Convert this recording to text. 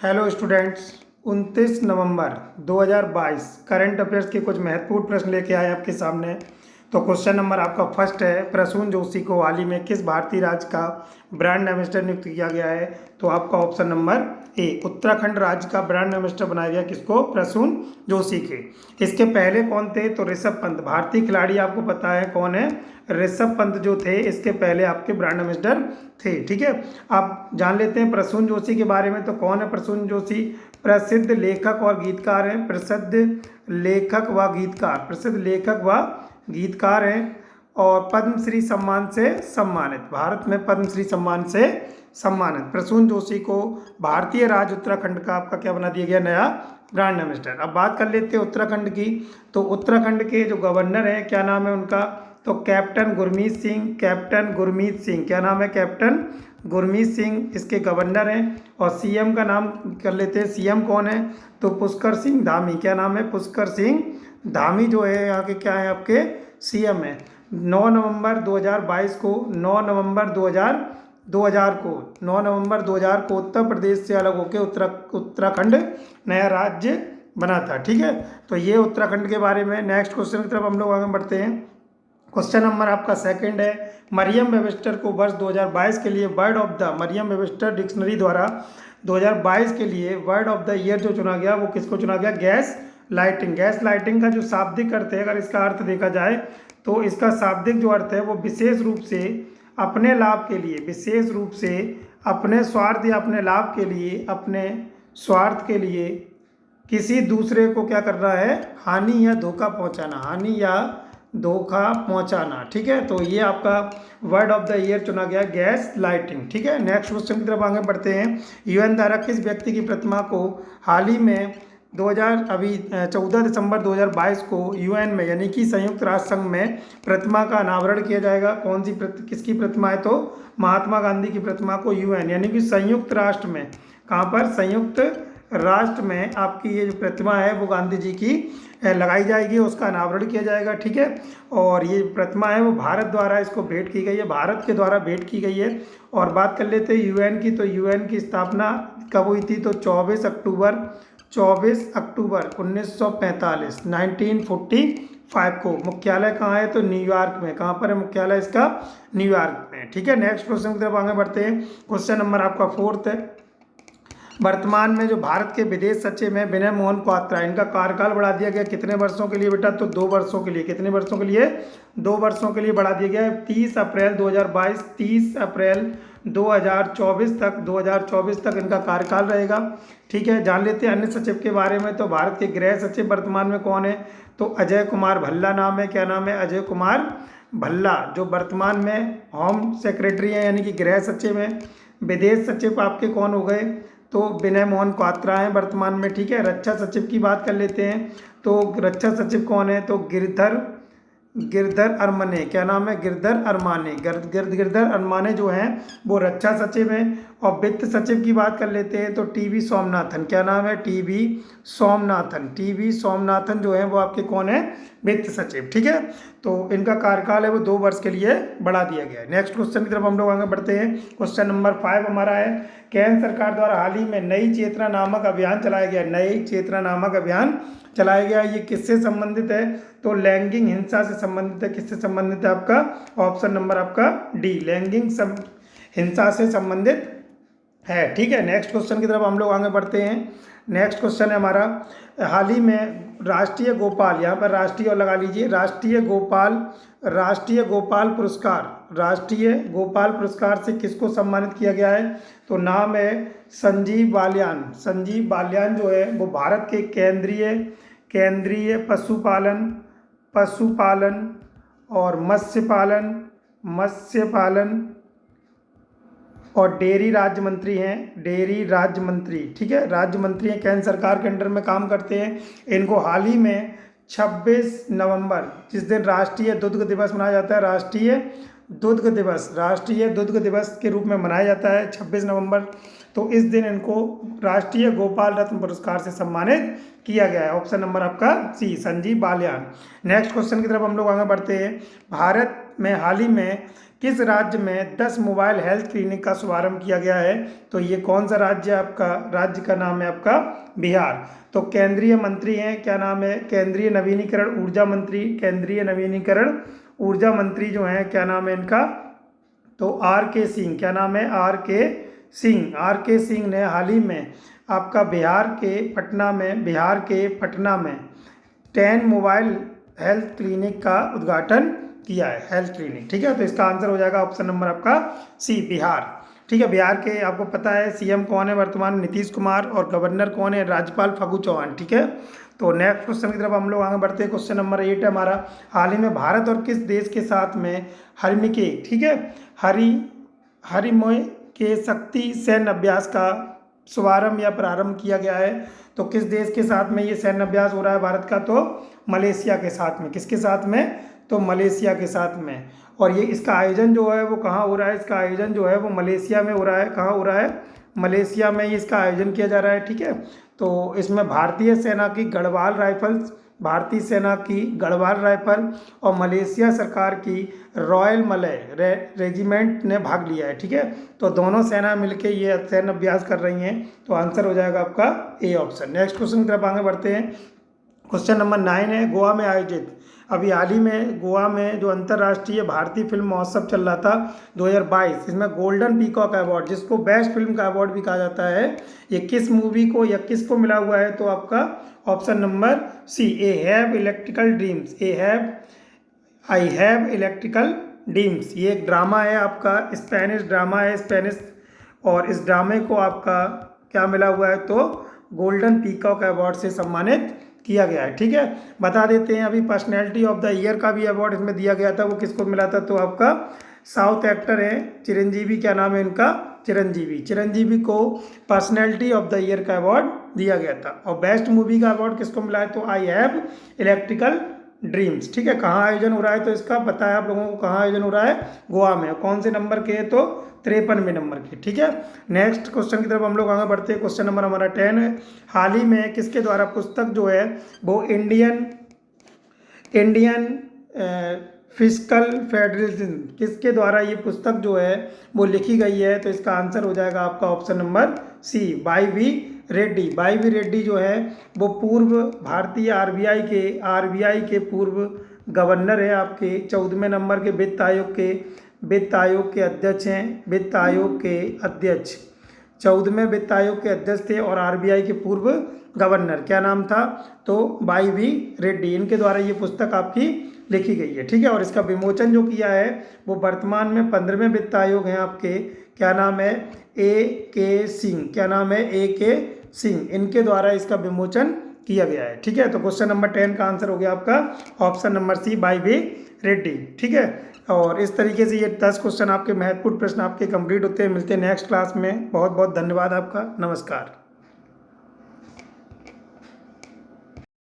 Hello students, 29 नवंबर 2022 current affairs के कुछ महत्वपूर्ण प्रश्न लेके आए आपके सामने। तो क्वेश्चन नंबर आपका फर्स्ट है, प्रसून जोशी को हाल ही में किस भारतीय राज्य का ब्रांड एम्बेसडर नियुक्त किया गया है? तो आपका ऑप्शन नंबर ए, उत्तराखंड राज्य का ब्रांड एम्बेसडर बनाया गया किसको? प्रसून जोशी के। इसके पहले कौन थे? तो ऋषभ पंत, भारतीय खिलाड़ी आपको पता है कौन है? ऋषभ पंत जो थे इसके पहले आपके ब्रांड एम्बेसडर थे। ठीक है, आप जान लेते हैं प्रसून जोशी के बारे में। तो कौन है प्रसून जोशी? प्रसिद्ध लेखक और गीतकार हैं, प्रसिद्ध लेखक व गीतकार, प्रसिद्ध लेखक व गीतकार हैं और पद्मश्री सम्मान से सम्मानित, भारत में पद्मश्री सम्मान से सम्मानित प्रसून जोशी को भारतीय राज्य उत्तराखंड का आपका क्या बना दिया गया? नया ब्रांड एम्बेसडर। अब बात कर लेते हैं उत्तराखंड की। तो उत्तराखंड के जो गवर्नर हैं, क्या नाम है उनका? तो कैप्टन गुरमीत सिंह, कैप्टन गुरमीत सिंह। क्या नाम है? कैप्टन गुरमीत सिंह इसके गवर्नर हैं। और सीएम का नाम कर लेते हैं, सीएम कौन है? तो पुष्कर सिंह धामी। क्या नाम है? पुष्कर सिंह धामी जो है यहाँ के क्या है? आपके सीएम है। 9 नवंबर 2022 को 9 नवंबर 2000 को उत्तर प्रदेश से अलग होकर उत्तराखंड नया राज्य बना था। ठीक है, तो ये उत्तराखंड के बारे में। नेक्स्ट क्वेश्चन की तरफ हम लोग आगे बढ़ते हैं। क्वेश्चन नंबर आपका सेकंड है, मरियम वेबस्टर को वर्ष 2022 के लिए word of the, Merriam Webster dictionary द्वारा 2022 के लिए वर्ड ऑफ द ईयर जो चुना गया वो किसको चुना गया? Gas lighting. गैस लाइटिंग का जो शाब्दिक अर्थ है, अगर इसका अर्थ देखा जाए तो इसका शाब्दिक जो अर्थ है वो विशेष रूप से अपने लाभ के लिए, विशेष रूप से अपने स्वार्थ या अपने लाभ के लिए, अपने स्वार्थ के लिए किसी दूसरे को क्या करना है? हानि या धोखा पहुंचाना, हानि या धोखा पहुंचाना। ठीक है, तो ये आपका वर्ड ऑफ द ईयर चुना गया गैस लाइटिंग। ठीक है, नेक्स्ट क्वेश्चन की तरफ आगे बढ़ते हैं। यूएन द्वारा किस व्यक्ति की प्रतिमा को हाल ही में 14 दिसंबर 2022 को यूएन में यानी कि संयुक्त राष्ट्र संघ में प्रतिमा का अनावरण किया जाएगा? कौन सी किसकी प्रतिमा है? तो महात्मा गांधी की प्रतिमा को यूएन यानी कि संयुक्त राष्ट्र में, कहाँ पर? संयुक्त राष्ट्र में आपकी ये जो प्रतिमा है वो गांधी जी की लगाई जाएगी, उसका अनावरण किया जाएगा। ठीक है, और ये प्रतिमा है वो भारत द्वारा इसको भेंट की गई है, भारत के द्वारा भेंट की गई है। और बात कर लेते हैं यूएन की। तो यूएन की स्थापना कब हुई थी? तो 24 अक्टूबर 1945 1945 को। मुख्यालय कहाँ है? तो न्यूयॉर्क में। कहाँ पर है मुख्यालय इसका? न्यूयॉर्क में। ठीक है, नेक्स्ट क्वेश्चन की तरफ आगे बढ़ते हैं। क्वेश्चन नंबर आपका फोर्थ है, वर्तमान में जो भारत के विदेश सचिव हैं विनय मोहन क्वात्रा, इनका कार्यकाल बढ़ा दिया गया कितने वर्षों के लिए बेटा? तो 2 वर्षों के लिए। कितने वर्षों के लिए? 2 वर्षों के लिए बढ़ा दिया गया है। 30 अप्रैल 2022 30 अप्रैल 2024 तक इनका कार्यकाल रहेगा। ठीक है, जान लेते हैं अन्य सचिव के बारे में। तो भारत के गृह सचिव वर्तमान में कौन है? तो अजय कुमार भल्ला नाम है। क्या नाम है? अजय कुमार भल्ला, जो वर्तमान में होम सेक्रेटरी हैं यानी कि गृह सचिव हैं। विदेश सचिव आपके कौन हो गए? तो विनय मोहन क्वात्रा हैं वर्तमान में। ठीक है, रक्षा सचिव की बात कर लेते हैं। तो रक्षा सचिव कौन है? तो गिरधर अरमाने। क्या नाम है? गिरधर अरमाने। गिरधर अरमाने जो हैं वो रक्षा सचिव हैं। और वित्त सचिव की बात कर लेते हैं तो टीवी सोमनाथन। क्या नाम है? टीवी सोमनाथन जो है वो आपके कौन है? वित्त सचिव। ठीक है, तो इनका कार्यकाल है वो 2 वर्ष के लिए बढ़ा दिया गया है। नेक्स्ट क्वेश्चन की तरफ हम लोग आगे बढ़ते हैं। क्वेश्चन नंबर 5 हमारा है, केंद्र सरकार द्वारा हाल ही में नई चेतना नामक अभियान चलाया गया। नई चेतना नामक अभियान चलाया गया, ये किससे संबंधित है? तो लैंगिक हिंसा से संबंधित है। किससे संबंधित है? आपका ऑप्शन नंबर आपका डी, लैंगिक हिंसा से संबंधित है। ठीक है, नेक्स्ट क्वेश्चन की तरफ हम लोग आगे बढ़ते हैं। नेक्स्ट क्वेश्चन है हमारा, हाल ही में राष्ट्रीय गोपाल, यहाँ पर राष्ट्रीय और लगा लीजिए, राष्ट्रीय गोपाल पुरस्कार से किसको सम्मानित किया गया है? तो नाम है संजीव बालियान जो है वो भारत के केंद्रीय पशुपालन और मत्स्यपालन और डेयरी राज्य मंत्री हैं। ठीक है, राज्य मंत्री हैं, केंद्र सरकार के अंडर में काम करते हैं। इनको हाल ही में 26 नवंबर, जिस दिन राष्ट्रीय दुग्ध दिवस मनाया जाता है, राष्ट्रीय दुग्ध दिवस के रूप में मनाया जाता है 26 नवंबर। तो इस दिन इनको राष्ट्रीय गोपाल रत्न पुरस्कार से सम्मानित किया गया है। ऑप्शन नंबर आपका सी, संजीव बालियान। नेक्स्ट क्वेश्चन की तरफ हम लोग आगे बढ़ते हैं। भारत में हाल ही में किस राज्य में 10 मोबाइल हेल्थ क्लिनिक का शुभारंभ किया गया है? तो ये कौन सा राज्य है आपका? राज्य का नाम है आपका बिहार। तो केंद्रीय मंत्री हैं, क्या नाम है? केंद्रीय नवीनीकरण ऊर्जा मंत्री, केंद्रीय नवीनीकरण ऊर्जा मंत्री जो हैं, क्या नाम है इनका? तो आर के सिंह। क्या नाम है? आर के सिंह। आर के सिंह ने हाल ही में आपका बिहार के पटना में 10 मोबाइल हेल्थ क्लिनिक का उद्घाटन किया है, हेल्थ क्लिनिक। ठीक है, तो इसका आंसर हो जाएगा ऑप्शन नंबर आपका सी, बिहार। ठीक है, बिहार के आपको पता है सीएम कौन है वर्तमान? नीतीश कुमार। और गवर्नर कौन है? राज्यपाल फागू चौहान। ठीक है, तो नेक्स्ट क्वेश्चन की तरफ हम लोग आगे बढ़ते हैं। क्वेश्चन नंबर 8 है हमारा, हाल ही में भारत और किस देश के साथ में हरिमिके, ठीक है, हरिमोय के शक्ति सैन्य अभ्यास का शुभारंभ या प्रारंभ किया गया है? तो किस देश के साथ में ये सैन्य अभ्यास हो रहा है भारत का? तो मलेशिया के साथ में। किसके साथ में? तो मलेशिया के साथ में। और ये इसका आयोजन जो है वो कहाँ हो रहा है? इसका आयोजन जो है वो मलेशिया में हो रहा है। कहाँ हो रहा है? मलेशिया में ही इसका आयोजन किया जा रहा है। ठीक है, तो इसमें भारतीय सेना की गढ़वाल राइफल और मलेशिया सरकार की रॉयल मलय रेजिमेंट ने भाग लिया है। ठीक है, तो दोनों सेना मिलके ये सैन्य अभ्यास कर रही हैं। तो आंसर हो जाएगा आपका ए ऑप्शन। नेक्स्ट क्वेश्चन की तरफ आगे बढ़ते हैं। क्वेश्चन नंबर 9 है, गोवा में आयोजित, अभी हाल ही में गोवा में जो अंतर्राष्ट्रीय भारतीय फिल्म महोत्सव चल रहा था 2022, इसमें गोल्डन पीकॉक अवार्ड, जिसको बेस्ट फिल्म का अवार्ड भी कहा जाता है, ये किस मूवी को या किसको मिला हुआ है? तो आपका option number C, I have electrical dreams. ये एक ड्रामा है आपका, स्पेनिश ड्रामा है, और इस ड्रामे को आपका क्या मिला हुआ है? तो गोल्डन पीकॉक अवार्ड से सम्मानित किया गया है। ठीक है, बता देते हैं अभी पर्सनैलिटी ऑफ द ईयर का भी अवार्ड इसमें दिया गया था, वो किसको मिला था? तो आपका साउथ एक्टर है चिरंजीवी। क्या नाम है इनका? चिरंजीवी को पर्सनैलिटी ऑफ द ईयर का अवार्ड दिया गया था। और बेस्ट मूवी का अवार्ड किसको मिला है? तो आई हैव इलेक्ट्रिकल ड्रीम्स। ठीक है, कहाँ आयोजन हो रहा है? तो इसका बताया आप लोगों को, कहाँ आयोजन हो रहा है? गोवा में। कौन से नंबर के? तो 53वें नंबर के। ठीक है, नेक्स्ट क्वेश्चन की तरफ हम लोग आगे बढ़ते हैं। क्वेश्चन नंबर हमारा 10 है, हाल ही में किसके द्वारा पुस्तक जो है वो इंडियन फिस्कल फेडरेशन, किसके द्वारा ये पुस्तक जो है वो लिखी गई है? तो इसका आंसर हो जाएगा आपका option number C, Y V Reddy जो है वो पूर्व भारतीय आरबीआई के पूर्व गवर्नर है, आपके 14वें नंबर के वित्त आयोग के अध्यक्ष हैं। 14वें वित्त आयोग के अध्यक्ष थे और आरबीआई के पूर्व गवर्नर। क्या नाम था? तो वाई वी रेड्डी, इनके द्वारा ये पुस्तक आपकी लिखी गई है। ठीक है, और इसका विमोचन जो किया है वो वर्तमान में 15वें वित्त आयोग हैं आपके, क्या नाम है? ए के सिंह। क्या नाम है? ए के सिंह, इनके द्वारा इसका विमोचन किया गया है। ठीक है, तो क्वेश्चन नंबर 10 का आंसर हो गया आपका option number C, Y V Reddy. ठीक है, और इस तरीके से ये 10 क्वेश्चन आपके महत्वपूर्ण प्रश्न आपके कंप्लीट होते हैं। मिलते हैं नेक्स्ट क्लास में। बहुत बहुत धन्यवाद आपका। नमस्कार।